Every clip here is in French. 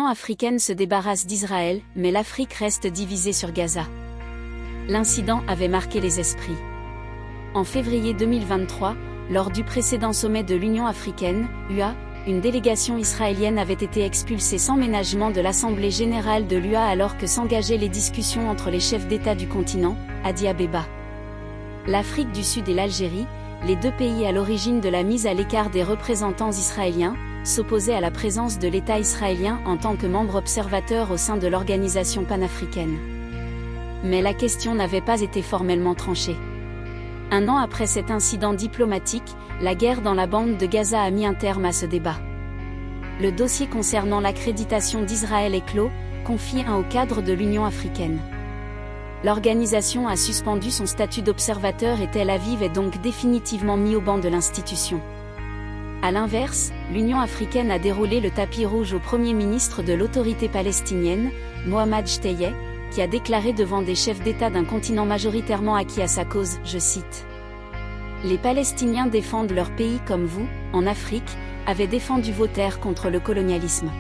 africaine se débarrasse d'Israël, mais l'Afrique reste divisée sur Gaza. L'incident avait marqué les esprits. En février 2023, lors du précédent sommet de l'Union africaine, UA, une délégation israélienne avait été expulsée sans ménagement de l'Assemblée générale de l'UA alors que s'engageaient les discussions entre les chefs d'État du continent, à Addis Abeba. L'Afrique du Sud et l'Algérie, les deux pays à l'origine de la mise à l'écart des représentants israéliens, s'opposaient à la présence de l'État israélien en tant que membre observateur au sein de l'organisation panafricaine. Mais la question n'avait pas été formellement tranchée. Un an après cet incident diplomatique, la guerre dans la bande de Gaza a mis un terme à ce débat. Le dossier concernant l'accréditation d'Israël est clos, confie un haut cadre de l'Union africaine. L'organisation a suspendu son statut d'observateur et Tel Aviv est donc définitivement mis au banc de l'institution. A l'inverse, l'Union africaine a déroulé le tapis rouge au Premier ministre de l'autorité palestinienne, Mohamed Shteyeh, qui a déclaré devant des chefs d'État d'un continent majoritairement acquis à sa cause, je cite. « Les Palestiniens défendent leur pays comme vous, en Afrique, avez défendu vos terres contre le colonialisme. »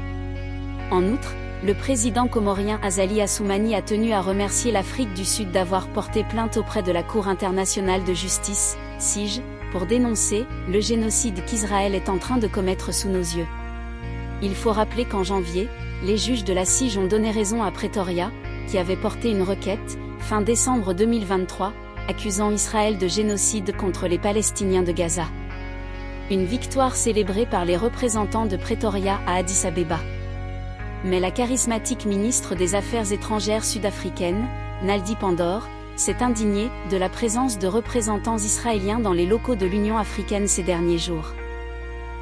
En outre, le président comorien Azali Assoumani a tenu à remercier l'Afrique du Sud d'avoir porté plainte auprès de la Cour internationale de justice, CIJ, pour dénoncer le génocide qu'Israël est en train de commettre sous nos yeux. Il faut rappeler qu'en janvier, les juges de la CIJ ont donné raison à Pretoria, qui avait porté une requête, fin décembre 2023, accusant Israël de génocide contre les Palestiniens de Gaza. Une victoire célébrée par les représentants de Pretoria à Addis Abeba. Mais la charismatique ministre des Affaires étrangères sud-africaine, Naledi Pandor, s'est indignée de la présence de représentants israéliens dans les locaux de l'Union africaine ces derniers jours.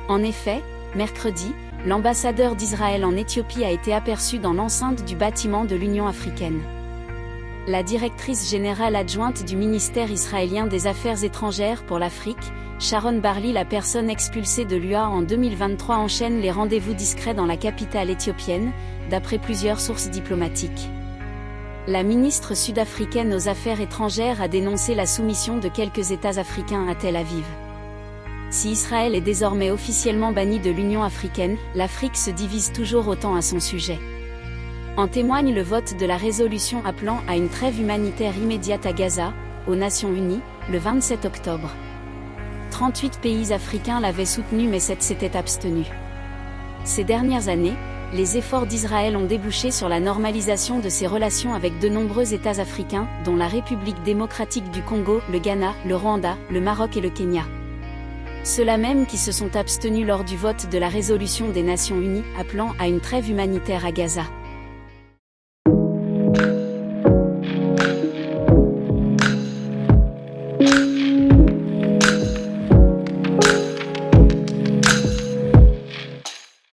En effet, mercredi, l'ambassadeur d'Israël en Éthiopie a été aperçu dans l'enceinte du bâtiment de l'Union africaine. La directrice générale adjointe du ministère israélien des Affaires étrangères pour l'Afrique, Sharon Barley, la personne expulsée de l'UA en 2023, enchaîne les rendez-vous discrets dans la capitale éthiopienne, d'après plusieurs sources diplomatiques. La ministre sud-africaine aux Affaires étrangères a dénoncé la soumission de quelques États africains à Tel Aviv. Si Israël est désormais officiellement banni de l'Union africaine, l'Afrique se divise toujours autant à son sujet. En témoigne le vote de la résolution appelant à une trêve humanitaire immédiate à Gaza, aux Nations Unies, le 27 octobre. 38 pays africains l'avaient soutenu mais 7 s'étaient abstenus. Ces dernières années, les efforts d'Israël ont débouché sur la normalisation de ses relations avec de nombreux États africains, dont la République démocratique du Congo, le Ghana, le Rwanda, le Maroc et le Kenya. Ceux-là même qui se sont abstenus lors du vote de la résolution des Nations Unies appelant à une trêve humanitaire à Gaza.